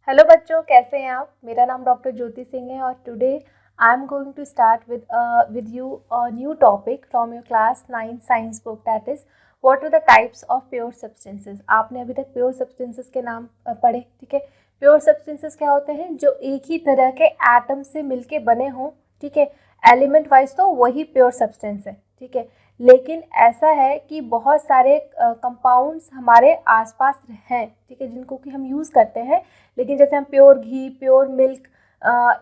Hello बच्चों, कैसे हैं आप। मेरा नाम डॉक्टर ज्योति सिंह है और today I am going to start with you a new topic from your class 9 science book, that is what are the types of pure substances. आपने अभी तक प्योर सब्सटेंसेस के नाम पढ़े, ठीक है। प्योर सब्सटेंसेस क्या होते हैं? जो एक ही तरह के एटम से मिलके बने हों, ठीक है। एलिमेंट वाइज तो वही प्योर सब्सटेंस है, ठीक है। लेकिन ऐसा है कि बहुत सारे कंपाउंड्स हमारे आसपास हैं, ठीक है, जिनको कि हम यूज़ करते हैं। लेकिन जैसे हम प्योर घी, प्योर मिल्क,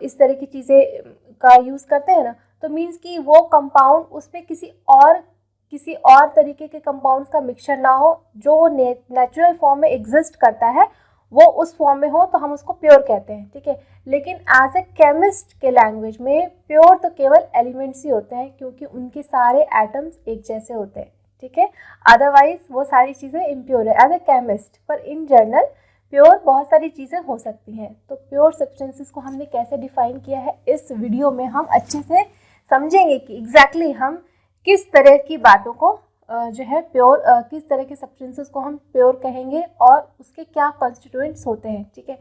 इस तरह की चीज़ें का यूज़ करते हैं ना, तो मीन्स कि वो कंपाउंड उसमें किसी और तरीके के कंपाउंड्स का मिक्सचर ना हो, जो नेचुरल फॉर्म में एग्जिस्ट करता है वो उस फॉर्म में हो, तो हम उसको प्योर कहते हैं, ठीक है। लेकिन एज ए केमिस्ट के लैंग्वेज में प्योर तो केवल एलिमेंट्स ही होते हैं, क्योंकि उनके सारे एटम्स एक जैसे होते हैं, ठीक है। अदरवाइज वो सारी चीज़ें इम्प्योर है एज ए केमिस्ट, पर इन जनरल प्योर बहुत सारी चीज़ें हो सकती हैं। तो प्योर सब्सटेंसेस को हमने कैसे डिफाइन किया है, इस वीडियो में हम अच्छे से समझेंगे कि एग्जैक्टली हम किस तरह की बातों को जो है प्योर, किस तरह के सब्सटेंसेस को हम प्योर कहेंगे और उसके क्या कॉन्स्टिट्यूएंट्स होते हैं, ठीक है।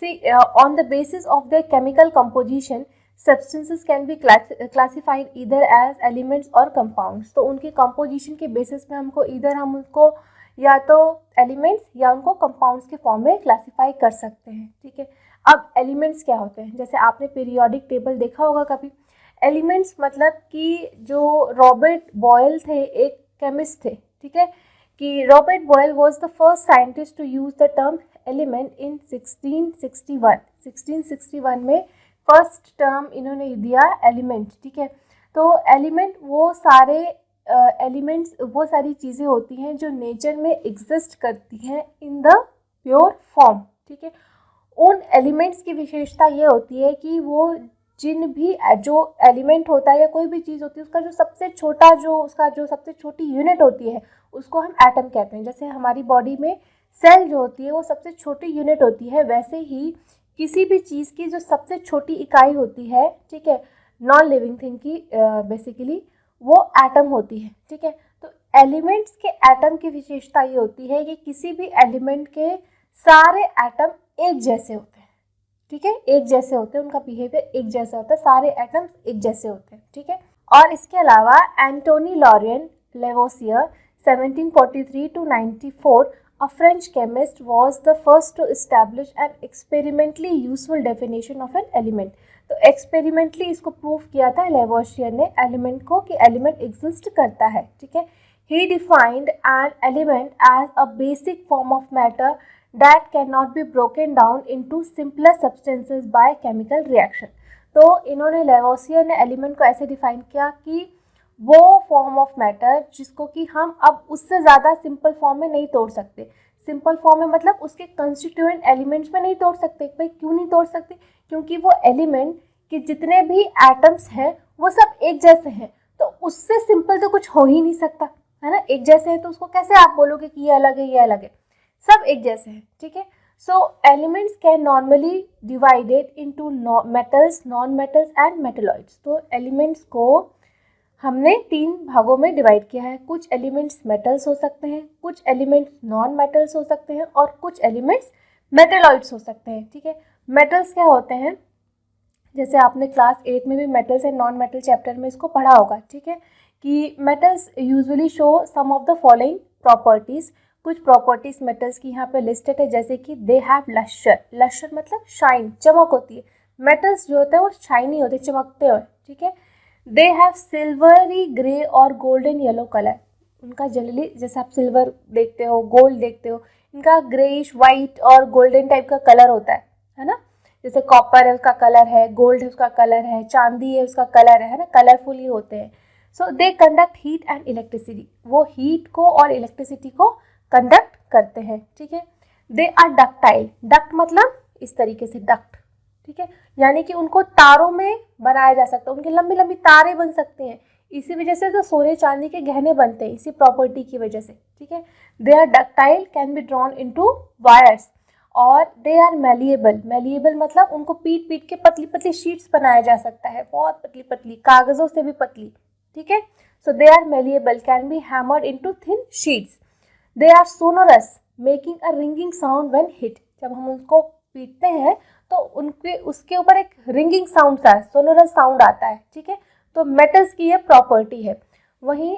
C, on the basis of the chemical composition substances can be classified either as elements और कंपाउंड्स। तो उनके कंपोजिशन के बेसिस पे हम उनको या तो एलिमेंट्स या उनको कंपाउंड्स के फॉर्म में क्लासिफाई कर सकते हैं, ठीक है। अब एलिमेंट्स क्या होते हैं? जैसे आपने पीरियोडिक टेबल देखा होगा कभी। एलिमेंट्स मतलब कि जो रॉबर्ट बॉयल थे, एक केमिस्ट थे, ठीक है, कि Robert Boyle was the first scientist to use the term element in 1661 में फर्स्ट टर्म इन्होंने दिया एलिमेंट, ठीक है। तो एलिमेंट वो सारे एलिमेंट्स वो सारी चीज़ें होती हैं जो नेचर में एग्जिस्ट करती हैं इन द प्योर फॉर्म, ठीक है। उन एलिमेंट्स की विशेषता ये होती है कि वो जो एलिमेंट होता है या कोई भी चीज़ होती है, उसका जो सबसे छोटी यूनिट होती है उसको हम एटम कहते हैं। जैसे हमारी बॉडी में सेल जो होती है वो सबसे छोटी यूनिट होती है, वैसे ही किसी भी चीज़ की जो सबसे छोटी इकाई होती है, ठीक है, नॉन लिविंग थिंग की बेसिकली वो एटम होती है, ठीक है। तो एलिमेंट्स के एटम की विशेषता ये होती है कि किसी भी एलिमेंट के सारे एटम एक जैसे होते हैं, ठीक है, एक जैसे होते हैं, उनका बिहेवियर एक जैसा होता है, सारे एटम्स एक जैसे होते हैं, ठीक है। और इसके अलावा Antony Lauren Lavoisier 1743 to 94, a French chemist, was the first to establish an experimentally useful definition of an element. तो एक्सपेरिमेंटली इसको प्रूव किया था लेवोसियर ने एलिमेंट को कि एलिमेंट एग्जिस्ट करता है, ठीक है। He defined an element as a basic form of matter that cannot be broken down into simpler substances by chemical reaction. तो इन्होंने लेवोसियर ने एलिमेंट को ऐसे डिफाइन किया कि वो फॉर्म ऑफ मैटर जिसको कि हम अब उससे ज़्यादा सिंपल फॉर्म में नहीं तोड़ सकते। सिंपल फॉर्म में मतलब उसके कंस्टिट्यूएंट एलिमेंट्स में नहीं तोड़ सकते। भाई क्यों नहीं तोड़ सकते? क्योंकि वो एलिमेंट के जितने भी एटम्स हैं वो सब एक जैसे हैं, तो उससे सिंपल तो कुछ हो ही नहीं सकता, है ना। एक जैसे है तो उसको कैसे आप बोलोगे कि ये अलग है ये अलग है? सब एक जैसे हैं, ठीक है। So elements can normally divided into metals, non metals and metalloids. तो एलिमेंट्स को हमने 3 भागों में डिवाइड किया है। कुछ एलिमेंट्स मेटल्स हो सकते हैं, कुछ एलिमेंट्स नॉन मेटल्स हो सकते हैं और कुछ एलिमेंट्स मेटलॉइड्स हो सकते हैं, ठीक है। मेटल्स क्या होते हैं? जैसे आपने क्लास 8 में भी metals and non metal chapter में इसको पढ़ा होगा, ठीक है, कि metals usually show some of the following properties. कुछ प्रॉपर्टीज मेटल्स की यहाँ पे लिस्टेड है, जैसे कि दे हैव लश्चर। लश्चर मतलब शाइन, चमक होती है। मेटल्स जो होते हैं वो शाइनी होते हैं, चमकते हुए, ठीक है। दे हैव सिल्वरी ग्रे और गोल्डन येलो कलर। उनका जनरली जैसे आप सिल्वर देखते हो, गोल्ड देखते हो, इनका ग्रेइश वाइट और गोल्डन टाइप का कलर होता है ना। जैसे कॉपर है उसका कलर है, गोल्ड है उसका कलर है, चांदी है उसका कलर है ना, कलरफुल ही होते हैं। So they conduct heat and electricity. वो हीट को और इलेक्ट्रिसिटी को कंडक्ट करते हैं, ठीक है। They are ductile. डक्ट मतलब इस तरीके से डक्ट, ठीक है, यानी कि उनको तारों में बनाया जा सकता है, उनकी लंबी लंबी तारें बन सकती हैं। इसी वजह से तो सोने चांदी के गहने बनते हैं, इसी प्रॉपर्टी की वजह से, ठीक है। They are ductile, can be drawn into wires. और दे आर मेलिएबल। मेलिएबल मतलब उनको पीट पीट के पतली पतली शीट्स बनाया जा सकता है, बहुत पतली पतली, कागजों से भी पतली, ठीक है। So they are malleable, can be hammered into thin sheets. They are sonorous, making a ringing sound when hit. जब हम उनको पीटते हैं तो उनके उसके ऊपर एक रिंगिंग साउंड सा सोनोरस साउंड आता है, ठीक है। तो मेटल्स की ये प्रॉपर्टी है। वहीं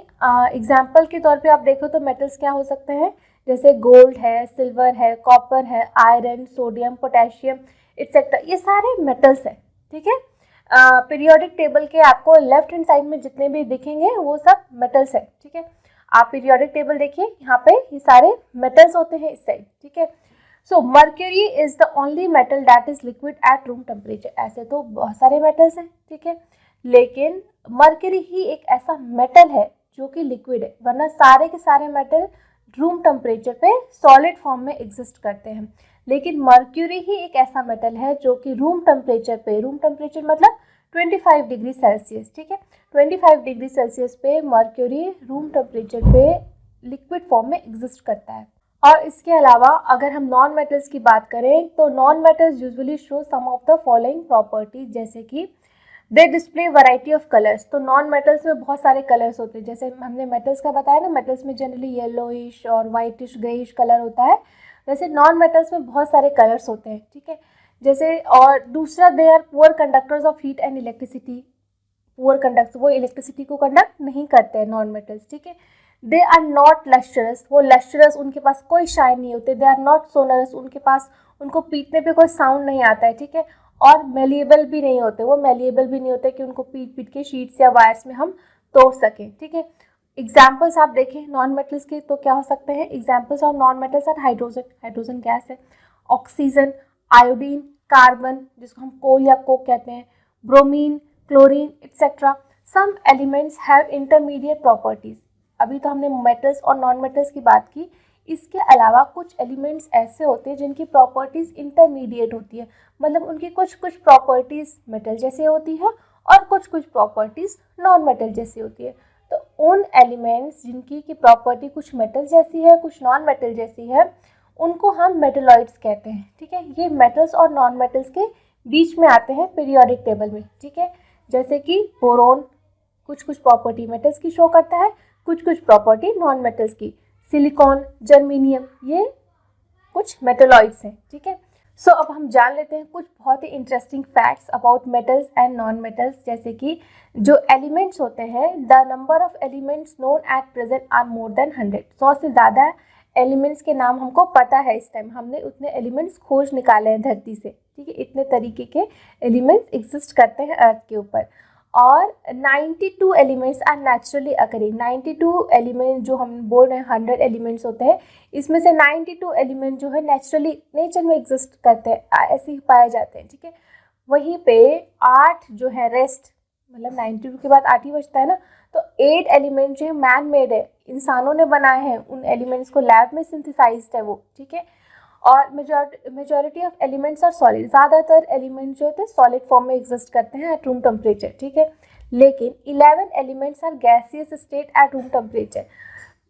एग्जाम्पल के तौर पे आप देखो तो मेटल्स क्या हो सकते हैं, जैसे गोल्ड है, सिल्वर है, कॉपर है, आयरन, सोडियम, पोटेशियम एक्सेट्रा, ये सारे मेटल्स हैं, ठीक है। पीरियोडिक टेबल के आपको लेफ्ट हैंड साइड में जितने भी दिखेंगे वो सब मेटल्स है, ठीक है। आप पीरियोडिक टेबल देखिए, यहाँ पे ये सारे मेटल्स होते हैं इस साइड, ठीक है। So mercury is the only metal that is liquid at room temperature. ऐसे तो बहुत सारे मेटल्स हैं, ठीक है, लेकिन मर्क्यूरी ही एक ऐसा मेटल है जो कि लिक्विड है, वरना सारे के सारे मेटल रूम टेम्परेचर पे सॉलिड फॉर्म में एग्जिस्ट करते हैं। लेकिन मर्क्यूरी ही एक ऐसा मेटल है जो कि रूम टेम्परेचर मतलब 25 डिग्री सेल्सियस, ठीक है, 25 डिग्री सेल्सियस पे मर्क्यूरी रूम टेम्परेचर पे लिक्विड फॉर्म में एग्जिस्ट करता है। और इसके अलावा अगर हम नॉन मेटल्स की बात करें तो non metals usually show some of the following properties, जैसे कि they display variety of colours. तो नॉन मेटल्स में बहुत सारे कलर्स होते हैं, जैसे हमने मेटल्स का बताया ना, मेटल्स में जनरली येलोइश और वाइटिश ग्रेइश कलर होता है, वैसे नॉन मेटल्स में बहुत सारे कलर्स होते हैं, ठीक है। जैसे और दूसरा, they are poor conductors of heat and electricity. Poor conduct, वो इलेक्ट्रिसिटी को कंडक्ट नहीं करते हैं नॉन मेटल्स, ठीक है। दे आर नॉट लस्ट्रस, वो लस्ट्रस, उनके पास कोई शाइन नहीं होते। दे आर नॉट सोनरस, उनके पास उनको पीटने पे कोई साउंड नहीं आता है, ठीक है। और मेलिएबल भी नहीं होते, वो मेलिएबल भी नहीं होते कि उनको पीट पीट के शीट्स या वायर्स में हम तोड़ सकें, ठीक है। एग्जाम्पल्स आप देखें नॉन मेटल्स के तो क्या हो सकते हैं, examples of non metals are hydrogen, hydrogen gas है, ऑक्सीजन, आयोडीन, कार्बन जिसको हम कोल या कोक कहते हैं, bromine, chlorine etcetera. Some elements have intermediate properties. अभी तो हमने मेटल्स और नॉन मेटल्स की बात की, इसके अलावा कुछ एलिमेंट्स ऐसे होते हैं जिनकी प्रॉपर्टीज इंटरमीडिएट होती है, मतलब उनकी कुछ कुछ प्रॉपर्टीज मेटल जैसे होती है और कुछ कुछ प्रॉपर्टीज नॉन मेटल जैसी होती है। तो उन एलिमेंट्स जिनकी की प्रॉपर्टी कुछ मेटल जैसी है कुछ नॉन मेटल जैसी है, उनको हम मेटलॉइड्स कहते हैं, ठीक है। ये मेटल्स और नॉन मेटल्स के बीच में आते हैं पीरियोडिक टेबल में, ठीक है। जैसे कि बोरोन कुछ कुछ प्रॉपर्टी मेटल्स की शो करता है, कुछ कुछ प्रॉपर्टी नॉन मेटल्स की। सिलिकॉन, जर्मेनियम, ये कुछ मेटलॉइड्स हैं, ठीक है। सो अब हम जान लेते हैं कुछ बहुत ही interesting facts about metals and non metals, जैसे कि जो एलिमेंट्स होते हैं, the number of elements known at present are more than 100। 100 से ज़्यादा एलिमेंट्स के नाम हमको पता है इस टाइम, हमने उतने एलिमेंट्स खोज निकाले हैं धरती से, ठीक है। इतने तरीके के एलिमेंट्स एग्जिस्ट करते हैं अर्थ के ऊपर। और 92 elements are naturally occurring. 92 element जो हम बोल रहे हैं 100 एलिमेंट्स होते हैं, इसमें से 92 एलिमेंट जो है नेचुरली नेचर में एग्जिस्ट करते हैं, ऐसे ही पाए जाते हैं, ठीक है। वहीं पे 8 जो है रेस्ट, मतलब 92 के बाद 8 ही बचता है ना, तो 8 एलिमेंट जो है मैन मेड है, इंसानों ने बनाए हैं, उन एलिमेंट्स को लैब में सिंथेसाइज्ड है वो, ठीक है। और majority of elements are solid, ज़्यादातर एलिमेंट्स जो होते हैं सॉलिड फॉर्म में एग्जिस्ट करते हैं एट रूम टेम्परेचर, ठीक है। लेकिन 11 elements are gaseous state at room temperature.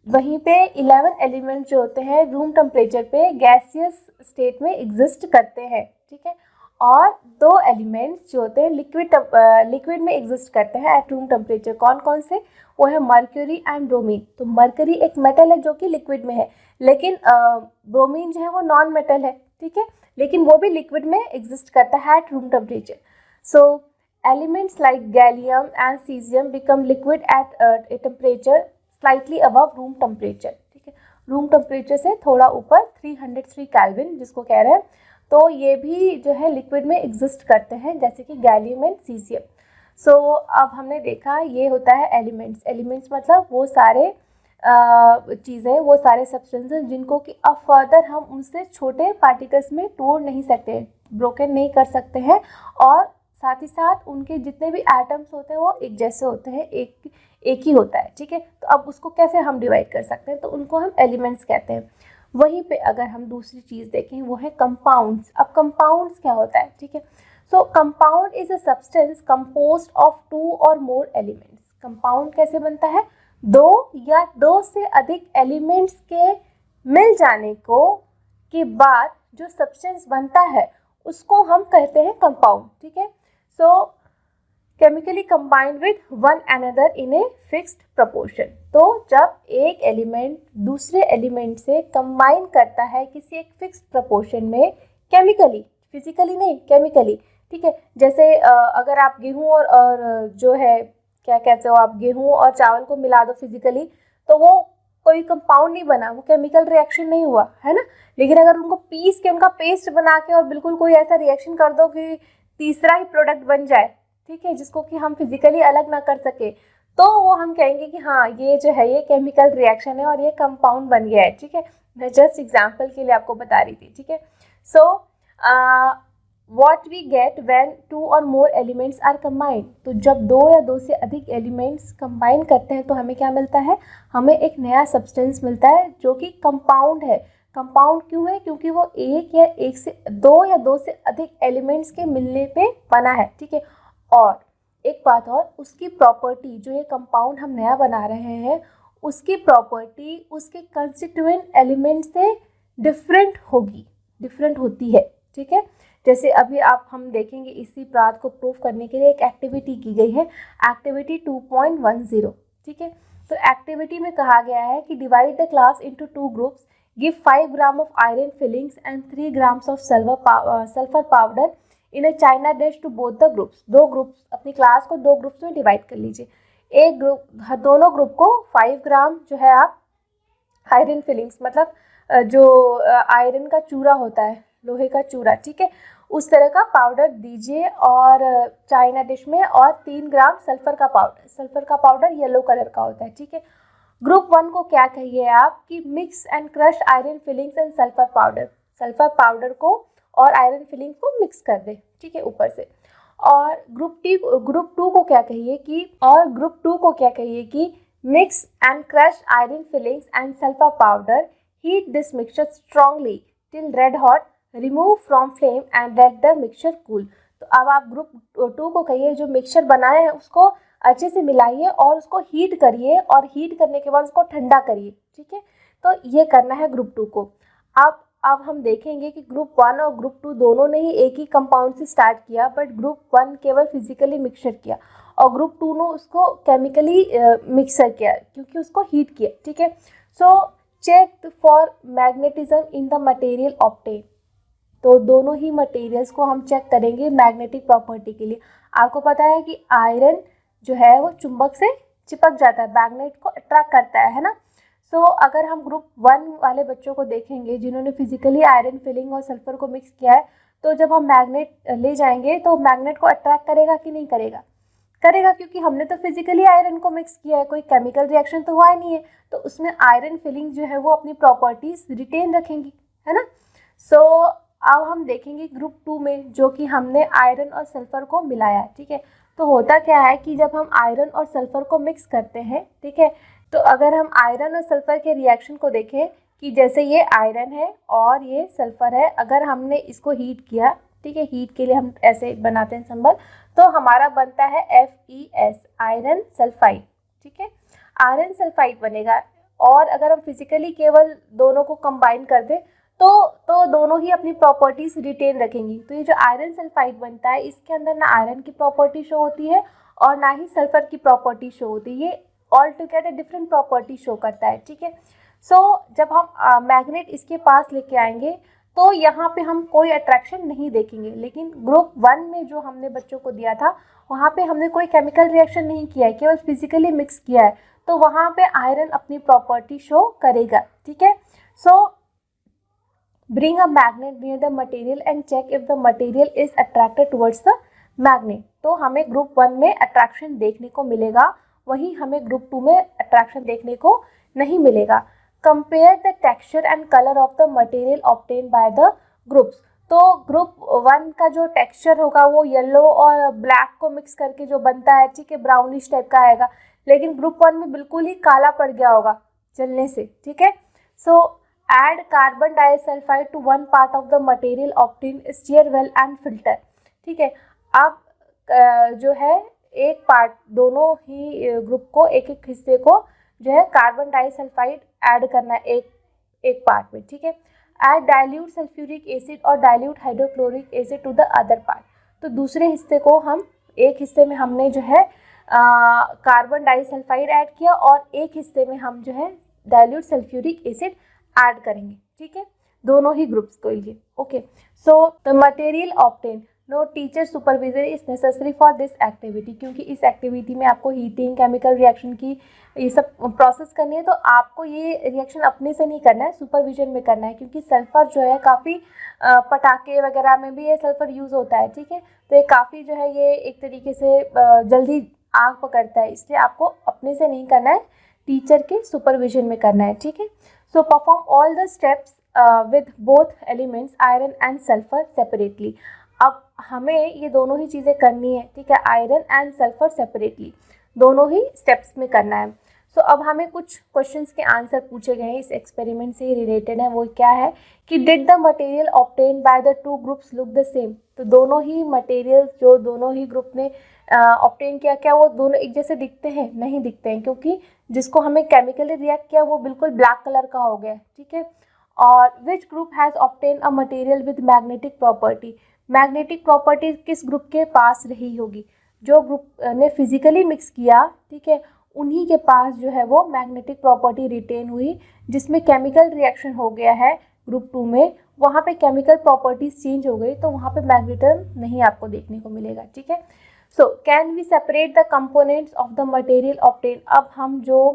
वहीं पे 11 एलिमेंट्स जो होते हैं रूम टेम्परेचर पे गैसियस स्टेट में एग्जिस्ट करते हैं, ठीक है। और 2 एलिमेंट्स जो होते हैं लिक्विड में एग्जिस्ट करते हैं एट रूम टेम्परेचर। कौन कौन से, वो है मर्क्यूरी एंड ब्रोमीन। तो मर्क्यूरी एक मेटल है जो कि लिक्विड में है, लेकिन ब्रोमीन जो है वो नॉन मेटल है, ठीक है, लेकिन वो भी लिक्विड में एग्जिस्ट करता है eight room temperature. So elements like gallium and caesium become liquid at a temperature slightly above room temperature, ठीक है, रूम टेम्परेचर से थोड़ा ऊपर 303 केल्विन जिसको कह रहे हैं, तो ये भी जो है लिक्विड में एग्जिस्ट करते हैं, जैसे कि गैलियम एंड सीजियम। सो अब हमने देखा ये होता है एलिमेंट्स। एलिमेंट्स मतलब वो सारे चीज़ें, वो सारे सब्सटेंसेस जिनको कि अब फर्दर हम उनसे छोटे पार्टिकल्स में तोड़ नहीं सकते, ब्रोकन नहीं कर सकते हैं, और साथ ही साथ उनके जितने भी एटम्स होते हैं वो एक जैसे होते हैं, एक ही होता है, ठीक है। तो अब उसको कैसे हम डिवाइड कर सकते हैं, तो उनको हम एलिमेंट्स कहते हैं। वहीं पे अगर हम दूसरी चीज़ देखें वो है कंपाउंड्स। अब कंपाउंड्स क्या होता है, ठीक है। सो compound is a substance composed of 2 और मोर एलिमेंट्स। कंपाउंड कैसे बनता है, 2 या 2 से अधिक एलिमेंट्स के मिल जाने को के बाद जो सब्सटेंस बनता है उसको हम कहते हैं कंपाउंड, ठीक है। So chemically combined with one another in a fixed proportion. तो जब एक एलिमेंट दूसरे एलिमेंट से कंबाइन करता है किसी एक फिक्स्ड प्रपोर्शन में केमिकली, फिजिकली नहीं, केमिकली, ठीक है। जैसे अगर आप गेहूं और जो है क्या कहते हो आप, गेहूं और चावल को मिला दो फिजिकली, तो वो कोई कंपाउंड नहीं बना, वो केमिकल रिएक्शन नहीं हुआ, है ना। लेकिन अगर उनको पीस के उनका पेस्ट बना के और बिल्कुल कोई ऐसा रिएक्शन कर दो कि तीसरा ही प्रोडक्ट बन जाए, ठीक है, जिसको कि हम फिजिकली अलग ना कर सके, तो वो हम कहेंगे कि हाँ ये जो है ये केमिकल रिएक्शन है और ये कंपाउंड बन गया है, ठीक है। मैं जस्ट एग्जाम्पल के लिए आपको बता रही थी, ठीक है। So what we get when 2 और मोर एलिमेंट्स आर कंबाइंड, तो जब 2 या 2 से अधिक एलिमेंट्स कंबाइन करते हैं तो हमें क्या मिलता है, हमें एक नया सब्सटेंस मिलता है जो कि कंपाउंड है। कंपाउंड क्यों है, क्योंकि वो एक से 2 या 2 से अधिक एलिमेंट्स के मिलने पे बना है, ठीक है। और एक बात और, उसकी प्रॉपर्टी, जो ये कंपाउंड हम नया बना रहे हैं, उसकी प्रॉपर्टी उसके कंस्टिट्यूएंट एलिमेंट से डिफरेंट होती है, ठीक है। जैसे अभी हम देखेंगे, इसी बात को प्रूव करने के लिए एक एक्टिविटी की गई है, एक्टिविटी 2.10, ठीक है। तो एक्टिविटी में कहा गया है कि divide the class into 2 groups, give 5 gram of iron filings and 3 grams of sulphur powder in a china dish to both the groups. 2 groups, अपनी क्लास को 2 ग्रुप्स में डिवाइड कर लीजिए। एक ग्रुप, दोनों ग्रुप को 5 ग्राम जो है आप आयरन फिलिंग्स, मतलब जो आयरन का चूरा होता है, लोहे का चूरा, ठीक है, उस तरह का पाउडर दीजिए और चाइना डिश में, और 3 ग्राम सल्फर का पाउडर येलो कलर का होता है, ठीक है। ग्रुप 1 को क्या कहिए आप कि mix and crush iron filings and sulphur powder को और आयरन फिलिंग को मिक्स कर दे, ठीक है, ऊपर से। और ग्रुप टू को क्या कहिए कि mix and crush iron filings and sulphur powder, heat this mixture strongly till red hot, remove from flame and let the mixture cool. तो अब आप ग्रुप 2 को कहिए, जो मिक्सचर बनाए हैं उसको अच्छे से मिलाइए और उसको हीट करिए, और हीट करने के बाद उसको ठंडा करिए, ठीक है। तो ये करना है ग्रुप 2 को। अब हम देखेंगे कि ग्रुप 1 और ग्रुप 2 दोनों ने ही एक ही कंपाउंड से स्टार्ट किया, बट ग्रुप 1 केवल फिजिकली मिक्सचर किया और ग्रुप 2 ने उसको केमिकली मिक्सर किया, क्योंकि उसको हीट किया, ठीक है। So check for magnetism in the material obtain, तो दोनों ही मटेरियल्स को हम चेक करेंगे मैग्नेटिक प्रॉपर्टी के लिए। आपको पता है कि आयरन जो है वो चुंबक से चिपक जाता है, मैग्नेट को अट्रैक्ट करता है ना। सो अगर हम ग्रुप 1 वाले बच्चों को देखेंगे जिन्होंने फिजिकली आयरन फिलिंग और सल्फर को मिक्स किया है, तो जब हम मैग्नेट ले जाएंगे तो मैग्नेट को अट्रैक्ट करेगा कि नहीं करेगा, क्योंकि हमने तो फिजिकली आयरन को मिक्स किया है, कोई केमिकल रिएक्शन तो हुआ ही नहीं है, तो उसमें आयरन फिलिंग जो है वो अपनी प्रॉपर्टीज रिटेन रखेंगी, है ना। सो अब हम देखेंगे ग्रुप 2 में, जो कि हमने आयरन और सल्फर को मिलाया है, ठीक है। तो होता क्या है कि जब हम आयरन और सल्फर को मिक्स करते हैं, ठीक है, तो अगर हम आयरन और सल्फर के रिएक्शन को देखें कि जैसे ये आयरन है और ये सल्फर है, अगर हमने इसको हीट किया, ठीक है, हीट के लिए हम ऐसे बनाते हैं सिंबल, तो हमारा बनता है FeS, आयरन सल्फाइड, ठीक है, आयरन सल्फाइड बनेगा। और अगर हम फिजिकली केवल दोनों को कंबाइन कर दें तो दोनों ही अपनी प्रॉपर्टीज रिटेन रखेंगी। तो ये जो आयरन सल्फाइड बनता है, इसके अंदर ना आयरन की प्रॉपर्टी शो होती है और ना ही सल्फर की प्रॉपर्टी शो होती है, ये all together different property show करता है, ठीक है। सो जब हम मैग्नेट इसके पास लेके आएंगे तो यहाँ पे हम कोई अट्रैक्शन नहीं देखेंगे, लेकिन ग्रुप 1 में जो हमने बच्चों को दिया था वहाँ पे हमने कोई केमिकल रिएक्शन नहीं किया है, केवल फिजिकली मिक्स किया है, तो वहाँ पे आयरन अपनी प्रॉपर्टी शो करेगा, ठीक है। सो bring a magnet near the material and check if the material is attracted towards the magnet। तो हमें ग्रुप 1 में अट्रैक्शन देखने को मिलेगा, वहीं हमें ग्रुप 2 में अट्रैक्शन देखने को नहीं मिलेगा। Compare the texture and colour of the material obtain by the groups. तो ग्रुप 1 का जो टेक्सचर होगा वो येलो और ब्लैक को मिक्स करके जो बनता है, ठीक है, ब्राउनिश टाइप का आएगा, लेकिन ग्रुप 1 में बिल्कुल ही काला पड़ गया होगा जलने से, ठीक है। सो add carbon disulfide to one part of the material obtained, stir well and filter, ठीक है। अब जो है एक पार्ट, दोनों ही ग्रुप को एक हिस्से को जो है कार्बन डाइसल्फाइड ऐड करना है एक पार्ट में, ठीक है। ऐड डाइल्यूट सल्फ्यूरिक एसिड और dilute hydrochloric acid to the other part. तो दूसरे हिस्से को एक हिस्से में हमने जो है कार्बन डाइसल्फाइड ऐड किया और एक हिस्से में हम जो है डाइल्यूट सल्फ्यूरिक एसिड ऐड करेंगे, ठीक है। दोनों ही ग्रुप्स के लिए। Okay, so the material obtain, no teacher supervision is necessary for this activity, क्योंकि इस एक्टिविटी में आपको हीटिंग, केमिकल रिएक्शन की ये सब प्रोसेस करनी है, तो आपको ये रिएक्शन अपने से नहीं करना है, सुपरविजन में करना है, क्योंकि सल्फर जो है काफ़ी पटाखे वगैरह में भी ये सल्फर यूज़ होता है, ठीक है। तो ये काफ़ी जो है ये एक तरीके से जल्दी आग पकड़ता है, इसलिए आपको अपने से नहीं करना है, टीचर के सुपरविजन में करना है, ठीक है। So perform all the steps with both elements iron and sulphur separately. अब हमें ये दोनों ही चीज़ें करनी है, ठीक है, आयरन एंड सल्फर सेपरेटली, दोनों ही स्टेप्स में करना है। सो अब हमें कुछ क्वेश्चंस के आंसर पूछे गए हैं, इस एक्सपेरिमेंट से रिलेटेड है। वो क्या है कि did the material obtain by the two groups look the same, तो दोनों ही मटेरियल जो दोनों ही ग्रुप ने ऑब्टेन किया, क्या वो दोनों एक जैसे दिखते हैं? नहीं दिखते हैं, क्योंकि जिसको हमें केमिकली रिएक्ट किया वो बिल्कुल ब्लैक कलर का हो गया, ठीक है। और which group has obtain a material with magnetic property, magnetic property किस ग्रुप के पास रही होगी? जो ग्रुप ने फिजिकली मिक्स किया, ठीक है, उन्हीं के पास जो है वो मैग्नेटिक प्रॉपर्टी रिटेन हुई, जिसमें केमिकल रिएक्शन हो गया है ग्रुप 2 में, वहाँ पे केमिकल प्रॉपर्टीज चेंज हो गई, तो वहाँ पे मैग्नेटिज्म नहीं आपको देखने को मिलेगा, ठीक है। So can we separate the components of the material obtain, अब हम जो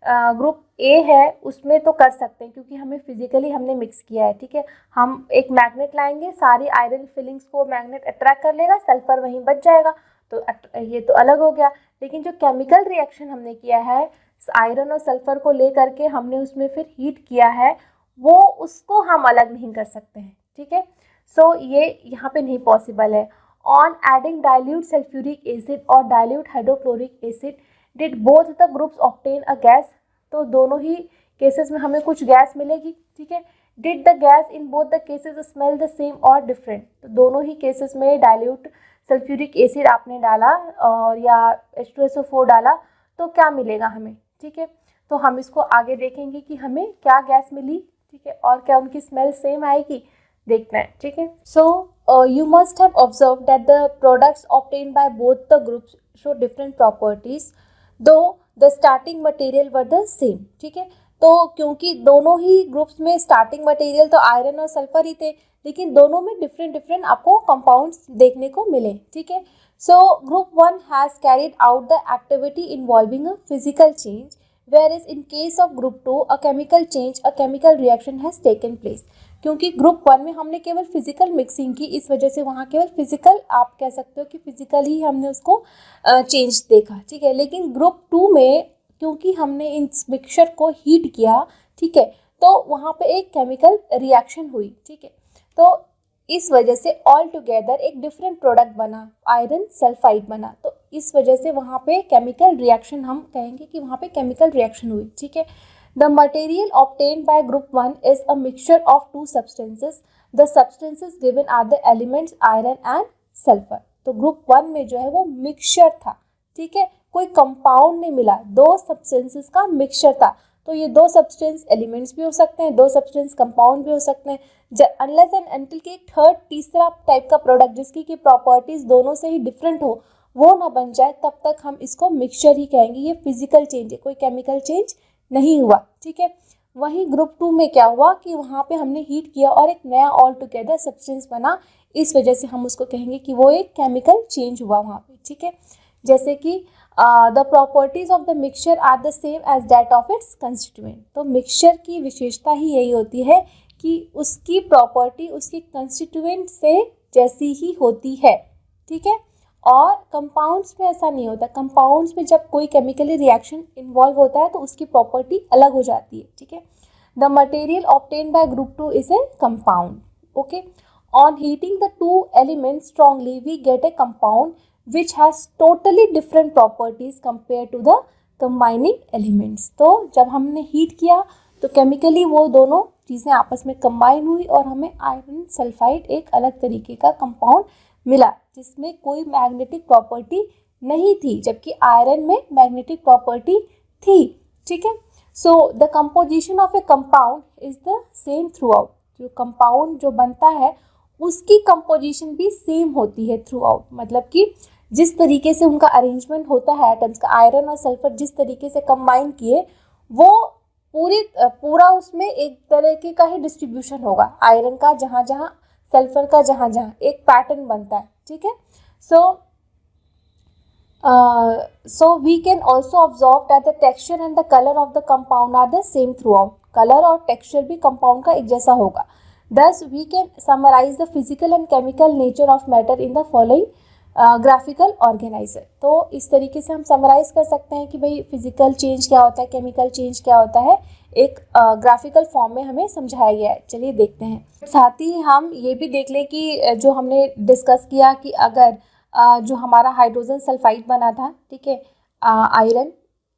ग्रुप ए है उसमें तो कर सकते हैं, क्योंकि हमें फिजिकली हमने मिक्स किया है, ठीक है। हम एक मैग्नेट लाएंगे, सारी आयरन फिलिंग्स को मैग्नेट अट्रैक्ट कर लेगा, सल्फर वहीं बच जाएगा, तो ये तो अलग हो गया। लेकिन जो केमिकल रिएक्शन हमने किया है आयरन और सल्फर को ले करके, हमने उसमें फिर हीट किया है, वो उसको हम अलग नहीं कर सकते हैं, ठीक है। सो ये यहाँ पे नहीं पॉसिबल है। On adding dilute sulphuric acid और dilute hydrochloric acid did both the groups obtain a gas, तो दोनों ही केसेस में हमें कुछ गैस मिलेगी, ठीक है। Did the gas in both the cases smell the same और डिफरेंट, तो दोनों ही केसेस में डाइल्यूट सल्फ्यूरिक एसिड आपने डाला और या H2SO4 डाला तो क्या मिलेगा हमें, ठीक है। तो हम इसको आगे देखेंगे कि हमें क्या गैस मिली, ठीक है, और क्या उनकी स्मेल सेम आएगी, देखना है, ठीक है। So you must have observe that the products obtain by both the groups show different properties though the starting material were the same, ठीक है। तो क्योंकि दोनों ही ग्रुप्स में स्टार्टिंग मटेरियल तो आयरन और सल्फर ही थे, लेकिन दोनों में डिफरेंट आपको कंपाउंड्स देखने को मिले, ठीक है। So group 1 has carried out the activity involving a physical change, whereas in case of group 2 a chemical change, a chemical reaction has taken place, क्योंकि ग्रुप 1 में हमने केवल फिजिकल मिक्सिंग की, इस वजह से वहाँ केवल फिजिकल, आप कह सकते हो कि फिजिकल ही हमने उसको चेंज देखा, ठीक है। लेकिन ग्रुप 2 में क्योंकि हमने इस मिक्सचर को हीट किया, ठीक है, तो वहाँ पे एक केमिकल रिएक्शन हुई, ठीक है। तो इस वजह से ऑल टुगेदर एक डिफरेंट प्रोडक्ट बना, आयरन सल्फाइड बना, तो इस वजह से वहाँ पे केमिकल रिएक्शन, हम कहेंगे कि वहाँ पे केमिकल रिएक्शन हुई, ठीक है। The material obtained by group 1 is a mixture of two substances, the substances given are the elements iron and sulphur, तो ग्रुप 1 में जो है वो मिक्सचर था, ठीक है, कोई कंपाउंड नहीं मिला, दो सब्सटेंसेस का मिक्सचर था। तो ये दो सब्सटेंस एलिमेंट्स भी हो सकते हैं, दो सब्सटेंस कंपाउंड भी हो सकते हैं, अनलेस एंड अनटिल के थर्ड तीसरा टाइप का प्रोडक्ट जिसकी की प्रॉपर्टीज दोनों से ही डिफरेंट हो वो ना बन जाए, तब तक हम इसको मिक्सचर ही कहेंगे। ये फिजिकल चेंज है, कोई केमिकल चेंज नहीं हुआ, ठीक है। वहीं ग्रुप 2 में क्या हुआ कि वहाँ पे हमने हीट किया और एक नया ऑल टुगेदर सब्सटेंस बना, इस वजह से हम उसको कहेंगे कि वो एक केमिकल चेंज हुआ वहाँ पे, ठीक है। जैसे कि the properties of the mixture are the same as that of its constituent, तो मिक्सचर की विशेषता ही यही होती है कि उसकी प्रॉपर्टी उसके कंस्टिट्यूएंट से जैसी ही होती है, ठीक है। और कंपाउंड्स में ऐसा नहीं होता, कंपाउंड्स में जब कोई केमिकली रिएक्शन इन्वॉल्व होता है तो उसकी प्रॉपर्टी अलग हो जाती है, ठीक है। The material obtain by group 2 is a compound, okay. On heating the two elements strongly we get a compound which has totally different properties compared to the combining elements, तो जब हमने हीट किया तो केमिकली वो दोनों चीज़ें आपस में कंबाइन हुई और हमें आयरन सल्फाइड एक अलग तरीके का कंपाउंड मिला जिसमें कोई मैग्नेटिक प्रॉपर्टी नहीं थी, जबकि आयरन में मैग्नेटिक प्रॉपर्टी थी, ठीक है। So the composition of A compound is the same through out, जो कंपाउंड जो बनता है उसकी कंपोजिशन भी सेम होती है थ्रू आउट, मतलब कि जिस तरीके से उनका अरेंजमेंट होता है एटम्स का, आयरन और सल्फर जिस तरीके से कंबाइन किए वो पूरा उसमें एक तरीके का ही डिस्ट्रीब्यूशन होगा आयरन का, जहाँ जहाँ सल्फर का जहाँ जहाँ एक पैटर्न बनता है, ठीक है। So we can also observe that the texture and the color of the compound are the same throughout. Colour और टेक्सचर भी कंपाउंड का एक जैसा होगा. Thus we can summarize the physical and chemical nature of matter in the following graphical organiser. तो इस तरीके से हम समराइज कर सकते हैं कि भाई फिजिकल चेंज क्या होता है, केमिकल चेंज क्या होता है, एक ग्राफिकल फॉर्म में हमें समझाया गया है. चलिए देखते हैं. साथ ही हम ये भी देख लें कि जो हमने डिस्कस किया कि अगर जो हमारा हाइड्रोजन सल्फाइड बना था, ठीक है, आयरन,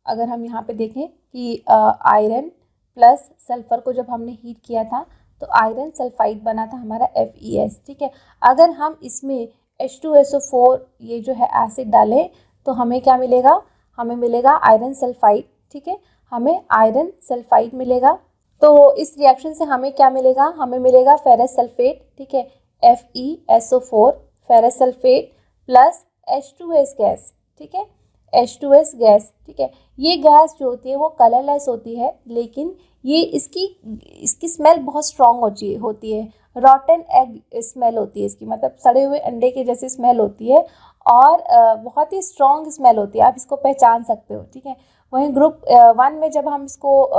अगर हम यहाँ पे देखें कि आयरन प्लस सल्फर को जब हमने हीट किया था तो आयरन सल्फाइड बना था हमारा FeS, ठीक है. अगर हम इसमें H2SO4 ये जो है एसिड डालें तो हमें क्या मिलेगा, हमें मिलेगा आयरन सल्फाइड, ठीक है, हमें आयरन सल्फाइड मिलेगा. तो इस रिएक्शन से हमें क्या मिलेगा, हमें मिलेगा फेरस सल्फेट, ठीक है, FeSO4 ferrous sulphate plus H2S gas, ठीक है, H2S गैस, ठीक है. ये गैस जो होती है वो कलरलेस होती है, लेकिन ये इसकी स्मेल बहुत स्ट्रॉन्ग होती है. रॉटन एग स्मेल होती है इसकी, मतलब सड़े हुए अंडे के जैसी स्मेल होती है और बहुत ही स्ट्रॉन्ग स्मेल होती है, आप इसको पहचान सकते हो, ठीक है. वहीं ग्रुप 1 में जब हम इसको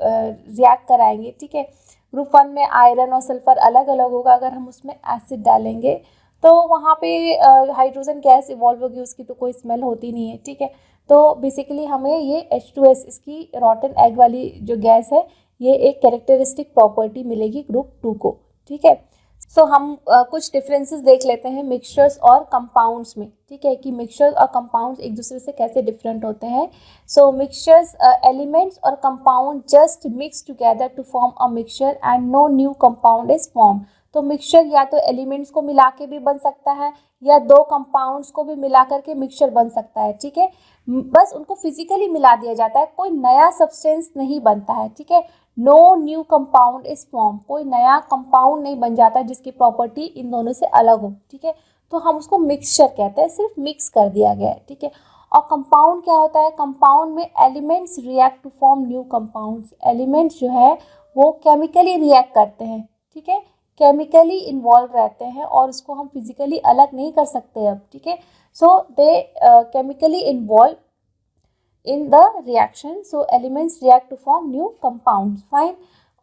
रिएक्ट कराएंगे, ठीक है, ग्रुप 1 में आयरन और सल्फर अलग अलग होगा. अगर हम उसमें एसिड डालेंगे तो वहाँ पे हाइड्रोजन गैस इवॉल्व होगी, उसकी तो कोई स्मेल होती नहीं है, ठीक है. तो बेसिकली हमें ये H2S, इसकी रॉटन एग वाली जो गैस है, ये एक कैरेक्टरिस्टिक प्रॉपर्टी मिलेगी ग्रुप 2 को, ठीक है. सो हम कुछ डिफरेंसेस देख लेते हैं मिक्सचर्स और कंपाउंड्स में, ठीक है, कि मिक्सचर और कंपाउंड्स एक दूसरे से कैसे डिफरेंट होते हैं. सो मिक्सचर्स, एलिमेंट्स और compound just mix together to form a mixture and no new compound is form. तो मिक्सचर या तो एलिमेंट्स को मिला के भी बन सकता है या दो कंपाउंड्स को भी मिला करके मिक्सचर बन सकता है, ठीक है. बस उनको फिजिकली मिला दिया जाता है, कोई नया सब्सटेंस नहीं बनता है, ठीक है. No new compound is form, कोई नया कंपाउंड नहीं बन जाता जिसकी प्रॉपर्टी इन दोनों से अलग हो, ठीक है. तो हम उसको मिक्सचर कहते हैं, सिर्फ मिक्स कर दिया गया है, ठीक है. और कंपाउंड क्या होता है, कंपाउंड में elements react to form new compounds. Elements जो है वो केमिकली रिएक्ट करते हैं, ठीक है, केमिकली इन्वॉल्व रहते हैं और उसको हम फिजिकली अलग नहीं कर सकते अब, ठीक है. So they chemically involve in the reaction, so elements react to form new compounds, fine.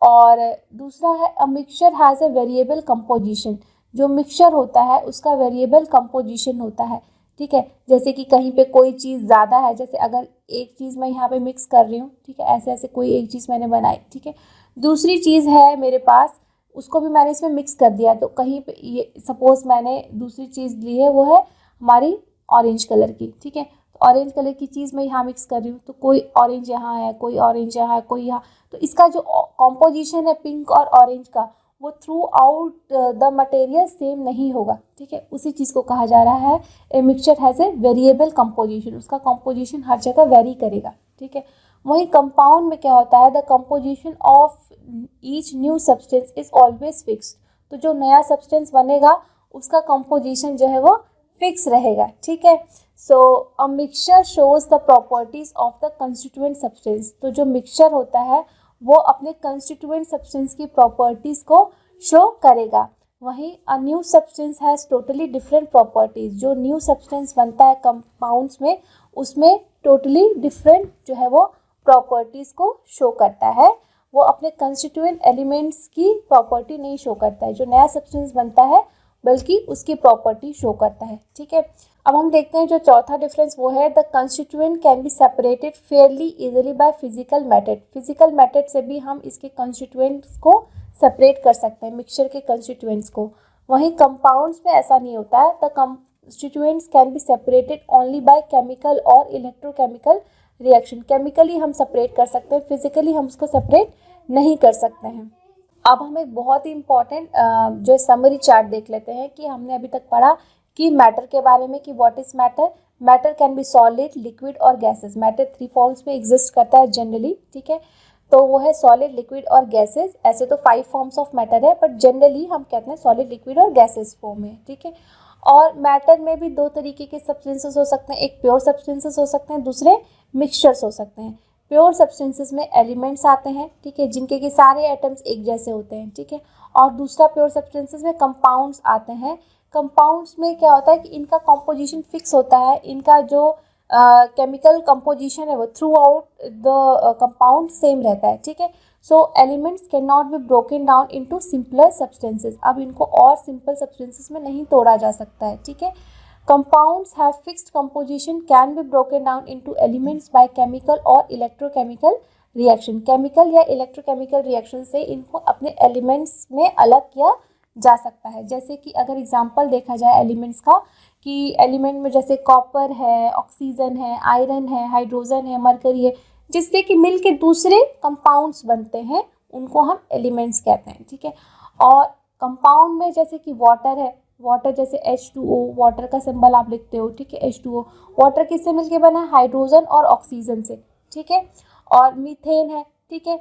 और दूसरा है a mixture has a variable composition. जो मिक्सचर होता है उसका वेरिएबल कंपोजिशन होता है, ठीक है. जैसे कि कहीं पे कोई चीज़ ज़्यादा है, जैसे अगर एक चीज़ मैं यहाँ पे मिक्स कर रही हूँ, ठीक है, ऐसे ऐसे कोई एक चीज़ मैंने बनाई, ठीक है, दूसरी चीज़ है मेरे पास, उसको भी मैंने इसमें मिक्स कर दिया. तो कहीं पे ये सपोज मैंने दूसरी चीज़ ली है, वो है हमारी ऑरेंज कलर की, ठीक है. ऑरेंज कलर की चीज़ मैं यहाँ मिक्स कर रही हूँ, तो कोई ऑरेंज यहाँ है, कोई ऑरेंज यहाँ है, कोई यहाँ, तो इसका जो कॉम्पोजिशन है पिंक और ऑरेंज का, वो throughout the material same नहीं होगा, ठीक है. उसी चीज़ को कहा जा रहा है a mixture has a variable composition. उसका कंपोजिशन हर जगह वेरी करेगा, ठीक है. वहीं कंपाउंड में क्या होता है, the composition of each new substance is always fixed. तो जो नया सब्सटेंस बनेगा उसका कंपोजिशन जो है वो फिक्स रहेगा, ठीक है. So a mixture shows the properties of the constituent substance. तो जो मिक्सचर होता है वो अपने कंस्टिट्यूएंट सब्सटेंस की प्रॉपर्टीज को शो करेगा. वहीं a new substance has totally different properties. जो न्यू सब्सटेंस बनता है कंपाउंड्स में, उसमें टोटली डिफरेंट जो है वो प्रॉपर्टीज को शो करता है. वो अपने कंस्टिट्यूएंट एलिमेंट्स की प्रॉपर्टी नहीं शो करता है. जो नया सब्सटेंस बनता है बल्कि उसकी प्रॉपर्टी शो करता है, ठीक है. अब हम देखते हैं जो चौथा डिफरेंस वो है the constituent can be separated Fairlie easily by physical method. Physical method से भी हम इसके कंस्टिट्यूएंट्स को सेपरेट कर सकते हैं, मिक्सचर के कंस्टिट्यूएंट्स को. वहीं कंपाउंड्स में ऐसा नहीं होता है. The constituents can be separated only by chemical और इलेक्ट्रोकेमिकल रिएक्शन. केमिकली हम सेपरेट कर सकते हैं, फिजिकली हम उसको सेपरेट नहीं कर सकते हैं. अब हम एक बहुत ही इम्पॉर्टेंट जो समरी चार्ट देख लेते हैं कि हमने अभी तक पढ़ा कि मैटर के बारे में कि what is matter. Matter can be solid, liquid और गैसेस. मैटर 3 फॉर्म्स में एग्जिस्ट करता है जनरली, ठीक है. तो वो है सॉलिड, लिक्विड और गैसेस. ऐसे तो 5 फॉर्म्स ऑफ मैटर है, बट जनरली हम कहते हैं सॉलिड, लिक्विड और गैसेस फॉर्म में, ठीक है. और मैटर में भी 2 तरीके के सब्सटेंसेस हो सकते हैं. एक प्योर सब्सटेंसेस हो सकते हैं, दूसरे मिक्सचर्स हो सकते हैं. प्योर सब्सटेंसेस में एलिमेंट्स आते हैं, ठीक है, जिनके के सारे एटम्स एक जैसे होते हैं, ठीक है। और दूसरा प्योर सब्सटेंसेस में कंपाउंड्स आते हैं। कंपाउंड्स में क्या होता है कि इनका कॉम्पोजिशन फिक्स होता है, इनका जो केमिकल कंपोजिशन है वो throughout the compound same रहता है, ठीक है। So elements can not be broken down into simpler substances. अब इनको और सिंपल सब्सटेंसेस में नहीं तोड़ा जा सकता है, ठीक है। Compounds have fixed composition can be broken down into elements by chemical or electrochemical reaction. Chemical या electrochemical reaction से इनको अपने elements में अलग किया जा सकता है। जैसे कि अगर एग्जाम्पल देखा जाए एलिमेंट्स का, कि एलिमेंट में जैसे कॉपर है, ऑक्सीजन है, आयरन है, हाइड्रोजन है, मरकरी है, जिससे कि मिल के दूसरे कंपाउंड्स बनते हैं, उनको हम एलिमेंट्स कहते हैं, ठीक है। और कंपाउंड में जैसे कि वाटर है, वाटर जैसे H2O, वाटर का सिंबल आप लिखते हो, ठीक है, H2O। वाटर किससे मिलके बना है? हाइड्रोजन और ऑक्सीजन से, ठीक है। और मीथेन है, ठीक है,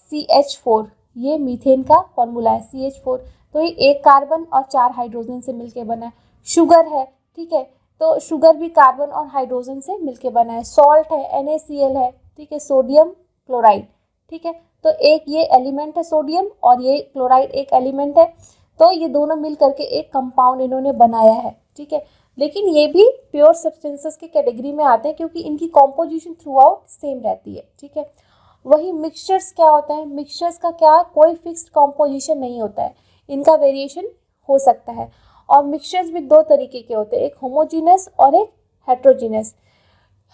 CH4, ये मीथेन का फॉर्मूला है CH4, तो ये एक कार्बन और 4 हाइड्रोजन से मिलके बना है। शुगर है, ठीक है, तो शुगर भी कार्बन और हाइड्रोजन से मिलके बना है। सॉल्ट है, NaCl है, ठीक है, सोडियम क्लोराइड, ठीक है। तो एक ये एलिमेंट है सोडियम और ये क्लोराइड एक एलिमेंट है, तो ये दोनों मिल करके एक कंपाउंड इन्होंने बनाया है, ठीक है। लेकिन ये भी प्योर सब्सटेंसेस की कैटेगरी में आते हैं क्योंकि इनकी कॉम्पोजिशन थ्रू आउट सेम रहती है, ठीक है। वही मिक्सचर्स क्या होता है? मिक्सचर्स का क्या कोई फिक्स्ड कॉम्पोजिशन नहीं होता है, इनका वेरिएशन हो सकता है। और मिक्सचर्स भी दो तरीके के होते हैं, एक होमोजीनस और एक हेट्रोजीनस।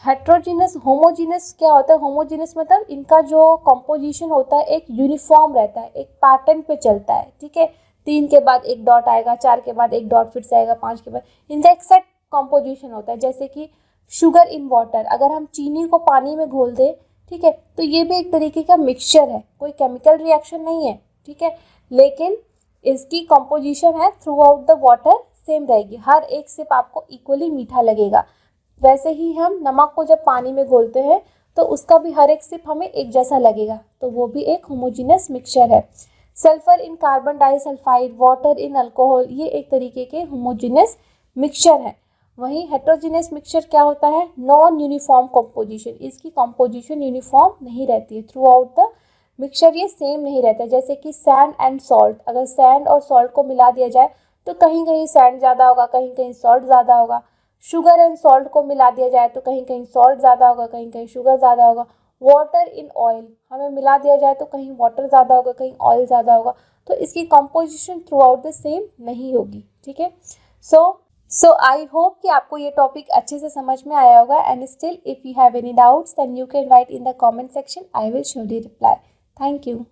हेट्रोजीनस, होमोजीनस क्या होता है? होमोजीनस मतलब इनका जो कॉम्पोजिशन होता है एक यूनिफॉर्म रहता है, एक पैटर्न पे चलता है, ठीक है। 3 के बाद एक डॉट आएगा, 4 के बाद एक डॉट फिर से आएगा, 5 के बाद, इनका एक सेट कॉम्पोजिशन होता है। जैसे कि शुगर इन वाटर, अगर हम चीनी को पानी में घोल दें, ठीक है, तो ये भी एक तरीके का मिक्सचर है, कोई केमिकल रिएक्शन नहीं है, ठीक है, लेकिन इसकी कॉम्पोजिशन है through out the water same रहेगी, हर एक सिप आपको इक्वली मीठा लगेगा। वैसे ही हम नमक को जब पानी में घोलते हैं तो उसका भी हर एक सिप हमें एक जैसा लगेगा, तो वो भी एक होमोजीनस मिक्सचर है। Sulphur in carbon disulphide, water in alcohol, ये एक तरीके के होमोजीनस मिक्सचर है। वहीं हेट्रोजीनस मिक्सचर क्या होता है? नॉन यूनिफॉर्म कॉम्पोजिशन, इसकी कॉम्पोजिशन यूनिफॉर्म नहीं रहती है, थ्रू आउट द मिक्सचर ये सेम नहीं रहता है। जैसे कि सैंड एंड सॉल्ट, अगर सैंड और सॉल्ट को मिला दिया जाए तो कहीं कहीं सैंड ज़्यादा होगा, कहीं कहीं सॉल्ट ज़्यादा होगा। शुगर एंड सॉल्ट को मिला दिया जाए तो कहीं कहीं सॉल्ट ज़्यादा होगा, कहीं कहीं शुगर ज़्यादा होगा। वाटर इन ऑयल, हमें मिला दिया जाए तो कहीं वाटर ज़्यादा होगा, कहीं ऑयल ज़्यादा होगा, तो इसकी composition through out the same नहीं होगी, ठीक है। सो आई होप कि आपको ये टॉपिक अच्छे से समझ में आया होगा। And still if you have any doubts then you can write in the comment section, I will surely reply. Thank you.